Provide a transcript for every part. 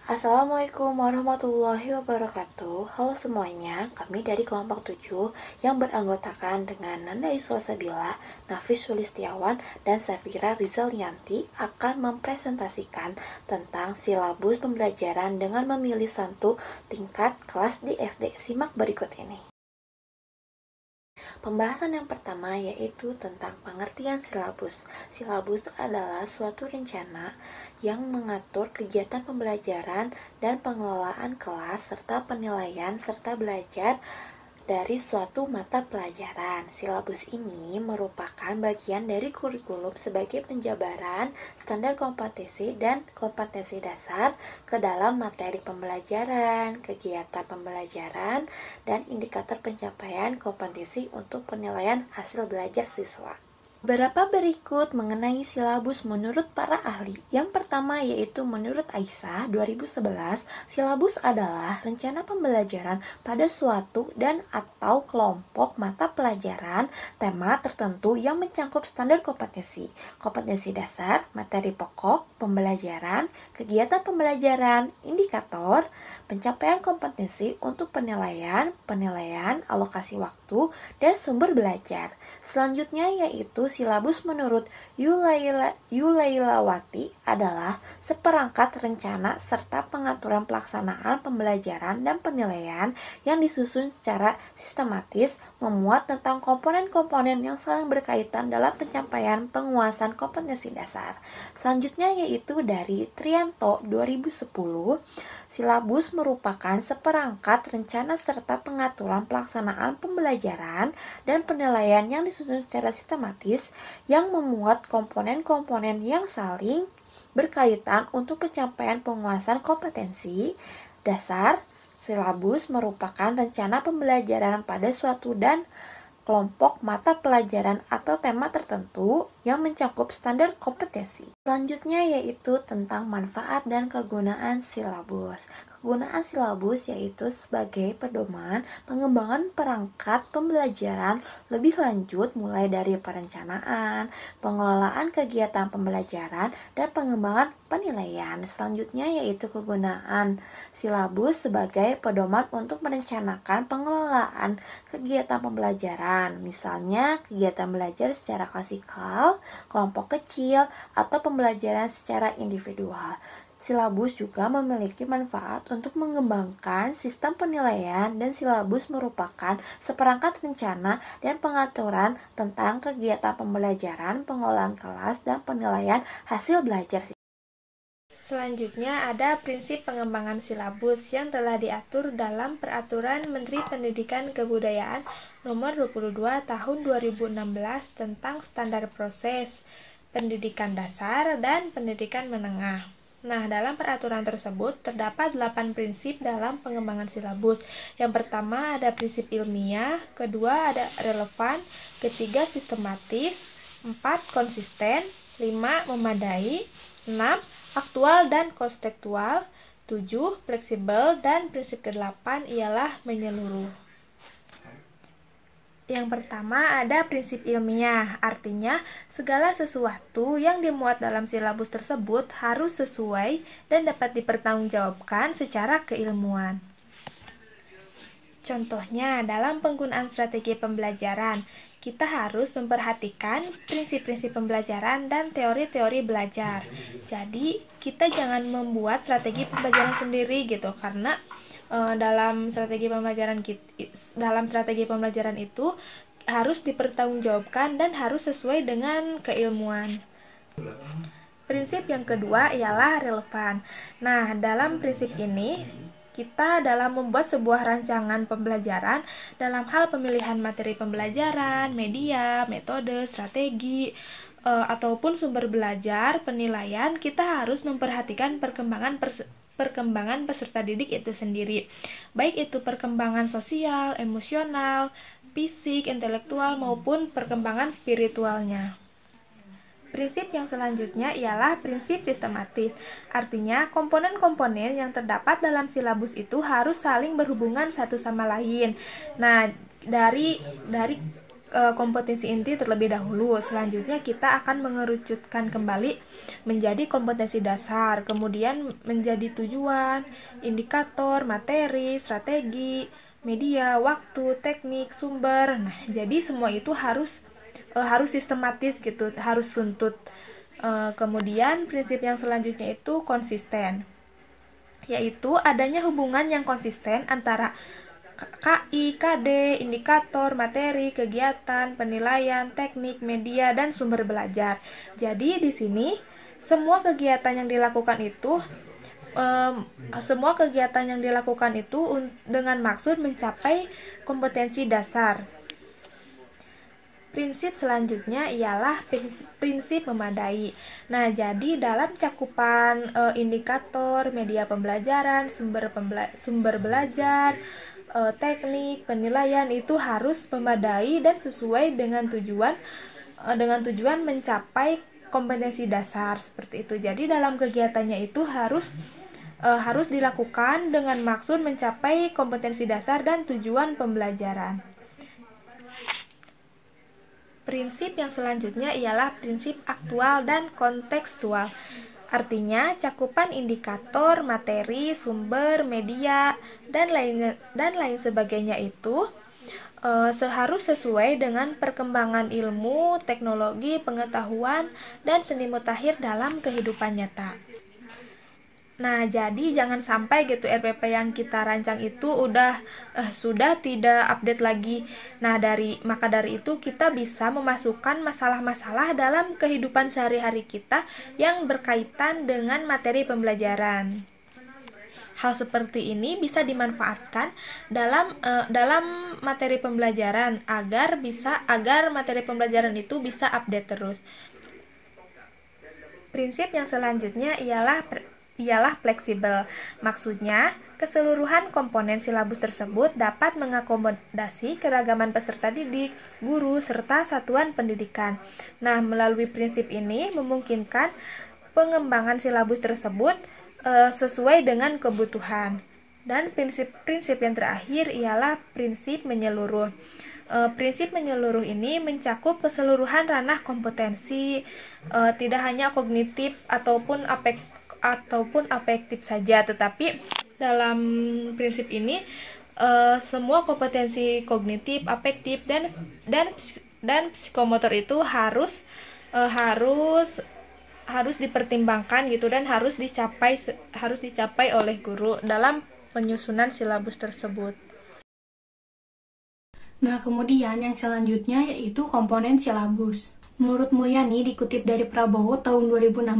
Assalamualaikum warahmatullahi wabarakatuh. Halo semuanya, kami dari kelompok 7 yang beranggotakan dengan Nanda Iswa Sabila, Nafis Sulistiawan, dan Safira Rizalianti akan mempresentasikan tentang silabus pembelajaran dengan memilih satu tingkat kelas di SD. Simak berikut ini. Pembahasan yang pertama yaitu tentang pengertian silabus. Silabus adalah suatu rencana yang mengatur kegiatan pembelajaran dan pengelolaan kelas serta penilaian serta belajar dari suatu mata pelajaran. Silabus ini merupakan bagian dari kurikulum sebagai penjabaran standar kompetensi dan kompetensi dasar ke dalam materi pembelajaran, kegiatan pembelajaran, dan indikator pencapaian kompetensi untuk penilaian hasil belajar siswa. Beberapa berikut mengenai silabus menurut para ahli. Yang pertama yaitu menurut Aisyah 2011, silabus adalah rencana pembelajaran pada suatu dan atau kelompok mata pelajaran tema tertentu yang mencangkup standar kompetensi, kompetensi dasar, materi pokok, pembelajaran, kegiatan pembelajaran, indikator, pencapaian kompetensi untuk penilaian, alokasi waktu, dan sumber belajar. Selanjutnya yaitu silabus menurut Yulailawati adalah seperangkat rencana serta pengaturan pelaksanaan pembelajaran dan penilaian yang disusun secara sistematis, memuat tentang komponen-komponen yang saling berkaitan dalam pencapaian penguasaan kompetensi dasar. Selanjutnya yaitu dari Trianto 2010, silabus merupakan seperangkat rencana serta pengaturan pelaksanaan pembelajaran dan penilaian yang disusun secara sistematis yang memuat komponen-komponen yang saling berkaitan untuk pencapaian penguasaan kompetensi dasar. Silabus merupakan rencana pembelajaran pada suatu dan kelompok mata pelajaran atau tema tertentu yang mencakup standar kompetensi. Selanjutnya yaitu tentang manfaat dan kegunaan silabus. Kegunaan silabus yaitu sebagai pedoman pengembangan perangkat pembelajaran lebih lanjut mulai dari perencanaan, pengelolaan kegiatan pembelajaran, dan pengembangan penilaian. Selanjutnya yaitu kegunaan silabus sebagai pedoman untuk merencanakan pengelolaan kegiatan pembelajaran, misalnya kegiatan belajar secara klasikal, kelompok kecil, atau pembelajaran secara individual. Silabus juga memiliki manfaat untuk mengembangkan sistem penilaian dan silabus merupakan seperangkat rencana dan pengaturan tentang kegiatan pembelajaran, pengelolaan kelas, dan penilaian hasil belajar. Selanjutnya ada prinsip pengembangan silabus yang telah diatur dalam Peraturan Menteri Pendidikan Kebudayaan Nomor 22 Tahun 2016 tentang standar proses pendidikan dasar dan pendidikan menengah. Nah, dalam peraturan tersebut terdapat 8 prinsip dalam pengembangan silabus. Yang pertama ada prinsip ilmiah, kedua ada relevan, ketiga sistematis, 4 konsisten, 5 memadai, 6 aktual dan kontekstual, 7 fleksibel, dan prinsip ke-8 ialah menyeluruh. Yang pertama ada prinsip ilmiah, artinya segala sesuatu yang dimuat dalam silabus tersebut harus sesuai dan dapat dipertanggungjawabkan secara keilmuan. Contohnya, dalam penggunaan strategi pembelajaran, kita harus memperhatikan prinsip-prinsip pembelajaran dan teori-teori belajar. Jadi, kita jangan membuat strategi pembelajaran sendiri gitu, karena dalam strategi pembelajaran itu harus dipertanggungjawabkan dan harus sesuai dengan keilmuan. Prinsip yang kedua ialah relevan. Nah, dalam prinsip ini kita dalam membuat sebuah rancangan pembelajaran dalam hal pemilihan materi pembelajaran, media, metode, strategi, ataupun sumber belajar, penilaian, kita harus memperhatikan perkembangan peserta didik itu sendiri, baik itu perkembangan sosial, emosional, fisik, intelektual, maupun perkembangan spiritualnya. Prinsip yang selanjutnya ialah prinsip sistematis. Artinya, komponen-komponen yang terdapat dalam silabus itu harus saling berhubungan satu sama lain. Nah, dari kompetensi inti terlebih dahulu. Selanjutnya kita akan mengerucutkan kembali menjadi kompetensi dasar, kemudian menjadi tujuan, indikator, materi, strategi, media, waktu, teknik, sumber. Nah, jadi semua itu harus sistematis gitu, harus runtut. Kemudian prinsip yang selanjutnya itu konsisten, yaitu adanya hubungan yang konsisten antara KI, KD, indikator, materi, kegiatan, penilaian, teknik, media, dan sumber belajar. Jadi di sini semua kegiatan yang dilakukan itu dengan maksud mencapai kompetensi dasar. Prinsip selanjutnya ialah prinsip memadai. Nah, jadi dalam cakupan indikator, media pembelajaran, sumber belajar, teknik, penilaian itu harus memadai dan sesuai dengan tujuan mencapai kompetensi dasar seperti itu. Jadi dalam kegiatannya itu harus dilakukan dengan maksud mencapai kompetensi dasar dan tujuan pembelajaran. Prinsip yang selanjutnya ialah prinsip aktual dan kontekstual. Artinya, cakupan indikator, materi, sumber, media, dan lain sebagainya itu harus sesuai dengan perkembangan ilmu, teknologi, pengetahuan, dan seni mutakhir dalam kehidupan nyata. Nah, jadi jangan sampai gitu RPP yang kita rancang itu sudah tidak update lagi. Nah, maka dari itu kita bisa memasukkan masalah-masalah dalam kehidupan sehari-hari kita yang berkaitan dengan materi pembelajaran. Hal seperti ini bisa dimanfaatkan dalam materi pembelajaran agar materi pembelajaran itu bisa update terus. Prinsip yang selanjutnya ialah fleksibel. Maksudnya, keseluruhan komponen silabus tersebut dapat mengakomodasi keragaman peserta didik, guru, serta satuan pendidikan. Nah, melalui prinsip ini memungkinkan pengembangan silabus tersebut sesuai dengan kebutuhan. Dan prinsip yang terakhir ialah prinsip menyeluruh. Prinsip menyeluruh ini mencakup keseluruhan ranah kompetensi, tidak hanya kognitif ataupun afektif saja, tetapi dalam prinsip ini semua kompetensi kognitif, afektif, dan psikomotor itu harus dipertimbangkan gitu dan harus dicapai oleh guru dalam penyusunan silabus tersebut. Nah, kemudian yang selanjutnya yaitu komponen silabus. Menurut Mulyani dikutip dari Prabowo tahun 2016,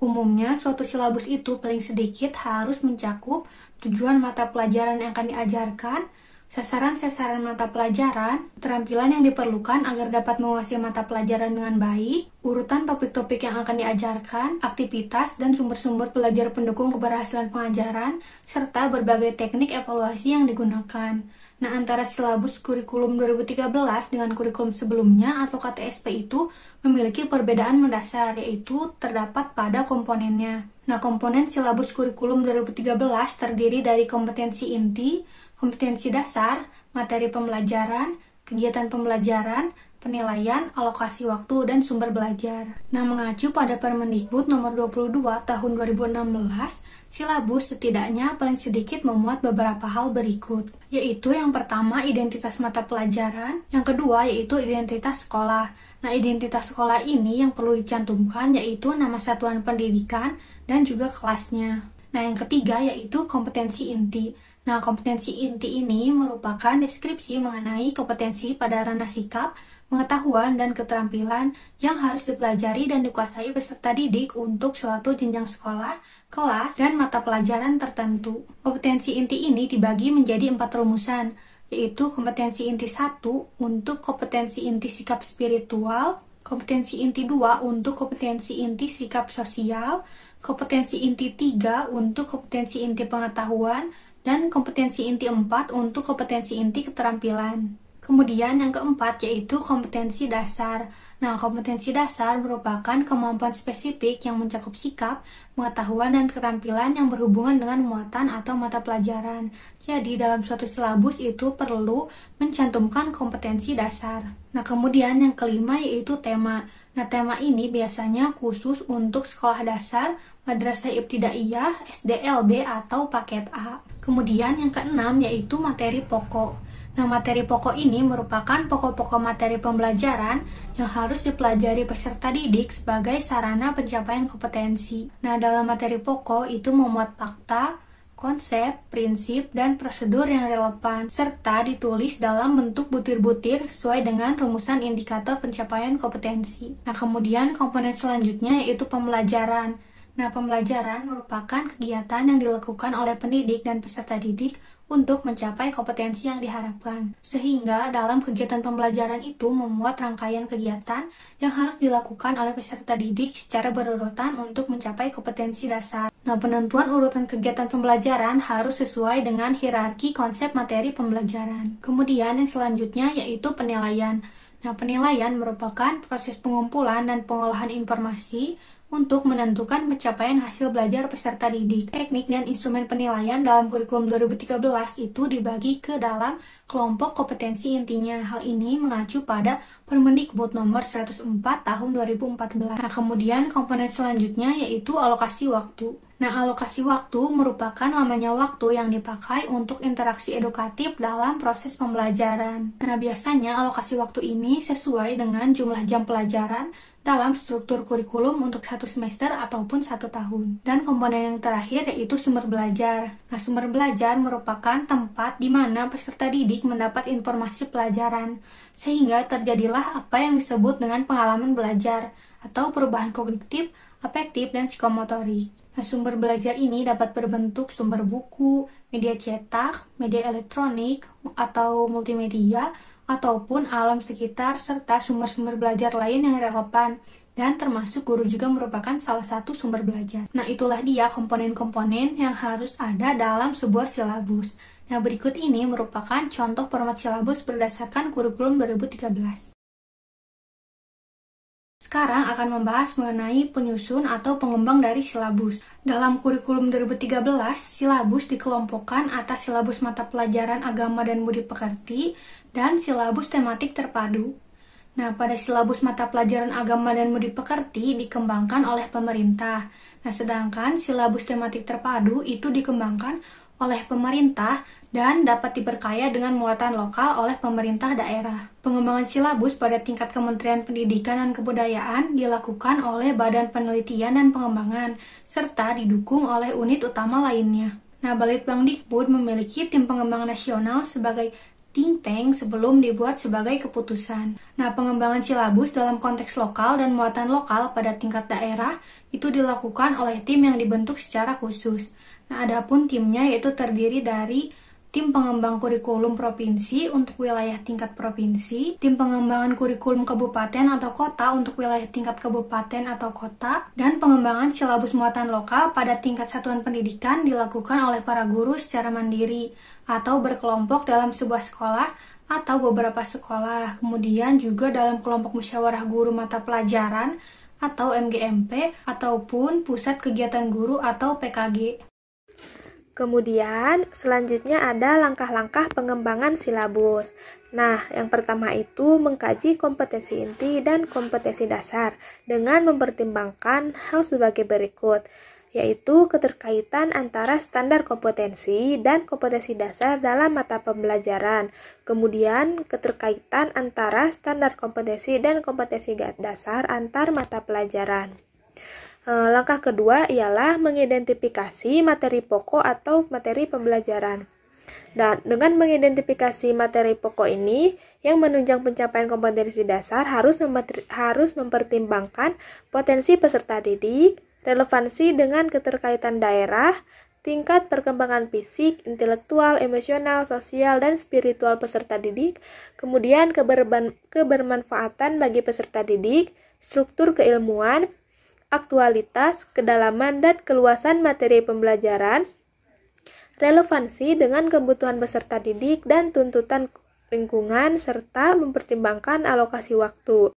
umumnya suatu silabus itu paling sedikit harus mencakup tujuan mata pelajaran yang akan diajarkan, sasaran-sasaran mata pelajaran, keterampilan yang diperlukan agar dapat menguasai mata pelajaran dengan baik, urutan topik-topik yang akan diajarkan, aktivitas dan sumber-sumber belajar pendukung keberhasilan pengajaran, serta berbagai teknik evaluasi yang digunakan. Nah, antara silabus kurikulum 2013 dengan kurikulum sebelumnya atau KTSP itu memiliki perbedaan mendasar, yaitu terdapat pada komponennya. Nah, komponen silabus kurikulum 2013 terdiri dari kompetensi inti, kompetensi dasar, materi pembelajaran, kegiatan pembelajaran, penilaian, alokasi waktu, dan sumber belajar. Nah, mengacu pada Permendikbud nomor 22 tahun 2016, silabus setidaknya paling sedikit memuat beberapa hal berikut, yaitu yang pertama identitas mata pelajaran, yang kedua yaitu identitas sekolah. Nah, identitas sekolah ini yang perlu dicantumkan yaitu nama satuan pendidikan dan juga kelasnya. Nah, yang ketiga yaitu kompetensi inti. Nah, kompetensi inti ini merupakan deskripsi mengenai kompetensi pada ranah sikap, pengetahuan, dan keterampilan yang harus dipelajari dan dikuasai peserta didik untuk suatu jenjang sekolah, kelas, dan mata pelajaran tertentu. Kompetensi inti ini dibagi menjadi 4 rumusan, yaitu kompetensi inti 1 untuk kompetensi inti sikap spiritual, kompetensi inti 2 untuk kompetensi inti sikap sosial, kompetensi inti 3 untuk kompetensi inti pengetahuan, dan kompetensi inti 4 untuk kompetensi inti keterampilan. Kemudian yang keempat yaitu kompetensi dasar. Nah, kompetensi dasar merupakan kemampuan spesifik yang mencakup sikap, pengetahuan, dan keterampilan yang berhubungan dengan muatan atau mata pelajaran. Jadi, dalam suatu silabus itu perlu mencantumkan kompetensi dasar. Nah, kemudian yang kelima yaitu tema. Nah, tema ini biasanya khusus untuk sekolah dasar, madrasah ibtidaiyah, SDLB, atau paket A. Kemudian yang keenam yaitu materi pokok. Nah, materi pokok ini merupakan pokok-pokok materi pembelajaran yang harus dipelajari peserta didik sebagai sarana pencapaian kompetensi. Nah, dalam materi pokok itu memuat fakta, konsep, prinsip, dan prosedur yang relevan, serta ditulis dalam bentuk butir-butir sesuai dengan rumusan indikator pencapaian kompetensi. Nah, kemudian komponen selanjutnya yaitu pembelajaran. Nah, pembelajaran merupakan kegiatan yang dilakukan oleh pendidik dan peserta didik untuk mencapai kompetensi yang diharapkan. Sehingga dalam kegiatan pembelajaran itu memuat rangkaian kegiatan yang harus dilakukan oleh peserta didik secara berurutan untuk mencapai kompetensi dasar. Nah, penentuan urutan kegiatan pembelajaran harus sesuai dengan hierarki konsep materi pembelajaran. Kemudian yang selanjutnya yaitu penilaian. Nah, penilaian merupakan proses pengumpulan dan pengolahan informasi untuk menentukan pencapaian hasil belajar peserta didik. Teknik dan instrumen penilaian dalam kurikulum 2013 itu dibagi ke dalam kelompok kompetensi intinya. Hal ini mengacu pada Permendikbud nomor 104 tahun 2014. Nah, kemudian komponen selanjutnya yaitu alokasi waktu. Nah, alokasi waktu merupakan lamanya waktu yang dipakai untuk interaksi edukatif dalam proses pembelajaran. Nah, biasanya alokasi waktu ini sesuai dengan jumlah jam pelajaran dalam struktur kurikulum untuk satu semester ataupun 1 tahun. Dan komponen yang terakhir yaitu sumber belajar. Nah, sumber belajar merupakan tempat di mana peserta didik mendapat informasi pelajaran, sehingga terjadilah apa yang disebut dengan pengalaman belajar atau perubahan kognitif, afektif, dan psikomotorik. Nah, sumber belajar ini dapat berbentuk sumber buku, media cetak, media elektronik, atau multimedia, ataupun alam sekitar, serta sumber-sumber belajar lain yang relevan, dan termasuk guru juga merupakan salah satu sumber belajar. Nah, itulah dia komponen-komponen yang harus ada dalam sebuah silabus. Nah, berikut ini merupakan contoh format silabus berdasarkan kurikulum 2013. Sekarang akan membahas mengenai penyusun atau pengembang dari silabus. Dalam kurikulum 2013, silabus dikelompokkan atas silabus mata pelajaran agama dan budi pekerti dan silabus tematik terpadu. Nah, pada silabus mata pelajaran agama dan budi pekerti dikembangkan oleh pemerintah. Nah, sedangkan silabus tematik terpadu itu dikembangkan oleh pemerintah dan dapat diperkaya dengan muatan lokal oleh pemerintah daerah. Pengembangan silabus pada tingkat Kementerian Pendidikan dan Kebudayaan dilakukan oleh Badan Penelitian dan Pengembangan, serta didukung oleh unit utama lainnya. Nah, Balitbangdikbud memiliki tim pengembangan nasional sebagai think tank sebelum dibuat sebagai keputusan. Nah, pengembangan silabus dalam konteks lokal dan muatan lokal pada tingkat daerah itu dilakukan oleh tim yang dibentuk secara khusus. Nah, adapun timnya yaitu terdiri dari tim pengembang kurikulum provinsi untuk wilayah tingkat provinsi, tim pengembangan kurikulum kabupaten atau kota untuk wilayah tingkat kabupaten atau kota, dan pengembangan silabus muatan lokal pada tingkat satuan pendidikan dilakukan oleh para guru secara mandiri atau berkelompok dalam sebuah sekolah atau beberapa sekolah. Kemudian juga dalam kelompok musyawarah guru mata pelajaran atau MGMP ataupun pusat kegiatan guru atau PKG. Kemudian, selanjutnya ada langkah-langkah pengembangan silabus. Nah, yang pertama itu mengkaji kompetensi inti dan kompetensi dasar dengan mempertimbangkan hal sebagai berikut, yaitu keterkaitan antara standar kompetensi dan kompetensi dasar dalam mata pembelajaran. Kemudian, keterkaitan antara standar kompetensi dan kompetensi dasar antar mata pelajaran. Langkah kedua ialah mengidentifikasi materi pokok atau materi pembelajaran. Dan dengan mengidentifikasi materi pokok ini, yang menunjang pencapaian kompetensi dasar harus mempertimbangkan potensi peserta didik, relevansi dengan keterkaitan daerah, tingkat perkembangan fisik, intelektual, emosional, sosial, dan spiritual peserta didik, kemudian kebermanfaatan bagi peserta didik, struktur keilmuan, aktualitas, kedalaman, dan keluasan materi pembelajaran, relevansi dengan kebutuhan peserta didik, dan tuntutan lingkungan, serta mempertimbangkan alokasi waktu.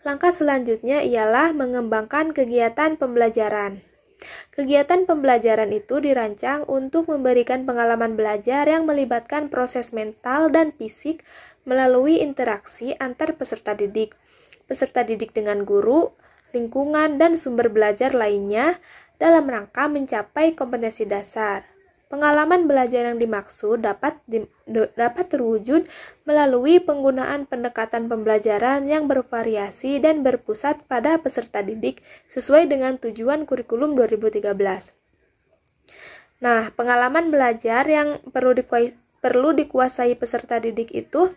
Langkah selanjutnya ialah mengembangkan kegiatan pembelajaran. Kegiatan pembelajaran itu dirancang untuk memberikan pengalaman belajar yang melibatkan proses mental dan fisik melalui interaksi antar peserta didik dengan guru, lingkungan, dan sumber belajar lainnya dalam rangka mencapai kompetensi dasar. Pengalaman belajar yang dimaksud dapat terwujud melalui penggunaan pendekatan pembelajaran yang bervariasi dan berpusat pada peserta didik sesuai dengan tujuan kurikulum 2013. Nah, pengalaman belajar yang perlu dikuasai peserta didik itu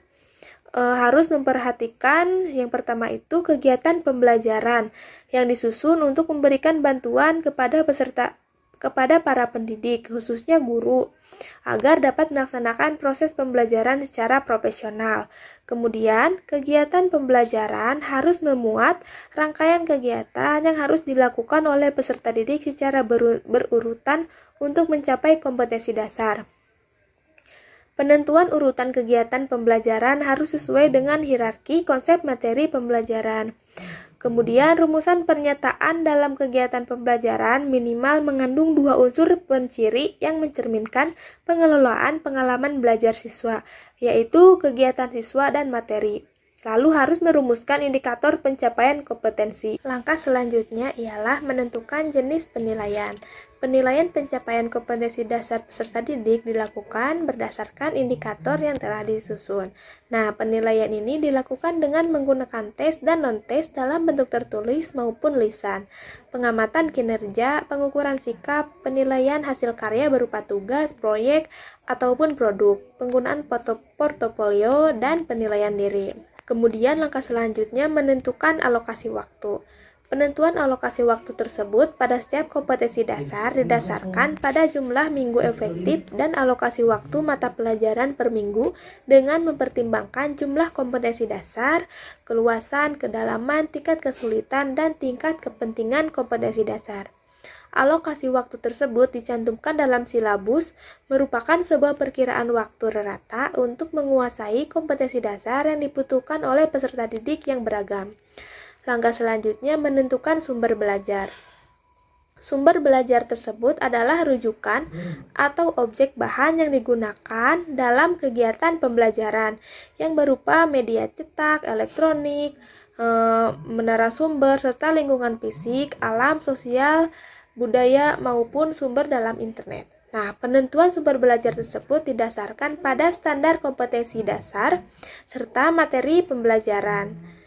harus memperhatikan yang pertama itu kegiatan pembelajaran yang disusun untuk memberikan bantuan kepada para pendidik, khususnya guru, agar dapat melaksanakan proses pembelajaran secara profesional. Kemudian, kegiatan pembelajaran harus memuat rangkaian kegiatan yang harus dilakukan oleh peserta didik secara berurutan untuk mencapai kompetensi dasar. Penentuan urutan kegiatan pembelajaran harus sesuai dengan hierarki konsep materi pembelajaran. Kemudian, rumusan pernyataan dalam kegiatan pembelajaran minimal mengandung 2 unsur penciri yang mencerminkan pengelolaan pengalaman belajar siswa, yaitu kegiatan siswa dan materi. Lalu harus merumuskan indikator pencapaian kompetensi. Langkah selanjutnya ialah menentukan jenis penilaian. Penilaian pencapaian kompetensi dasar peserta didik dilakukan berdasarkan indikator yang telah disusun. Nah, penilaian ini dilakukan dengan menggunakan tes dan non-tes dalam bentuk tertulis maupun lisan. Pengamatan kinerja, pengukuran sikap, penilaian hasil karya berupa tugas, proyek, ataupun produk, penggunaan portofolio, dan penilaian diri. Kemudian langkah selanjutnya menentukan alokasi waktu. Penentuan alokasi waktu tersebut pada setiap kompetensi dasar didasarkan pada jumlah minggu efektif dan alokasi waktu mata pelajaran per minggu dengan mempertimbangkan jumlah kompetensi dasar, keluasan, kedalaman, tingkat kesulitan, dan tingkat kepentingan kompetensi dasar. Alokasi waktu tersebut dicantumkan dalam silabus, merupakan sebuah perkiraan waktu rata untuk menguasai kompetensi dasar yang dibutuhkan oleh peserta didik yang beragam. Langkah selanjutnya menentukan sumber belajar. Sumber belajar tersebut adalah rujukan atau objek bahan yang digunakan dalam kegiatan pembelajaran yang berupa media cetak, elektronik, menara sumber, serta lingkungan fisik, alam, sosial, budaya, maupun sumber dalam internet. Nah, penentuan sumber belajar tersebut didasarkan pada standar kompetensi dasar serta materi pembelajaran.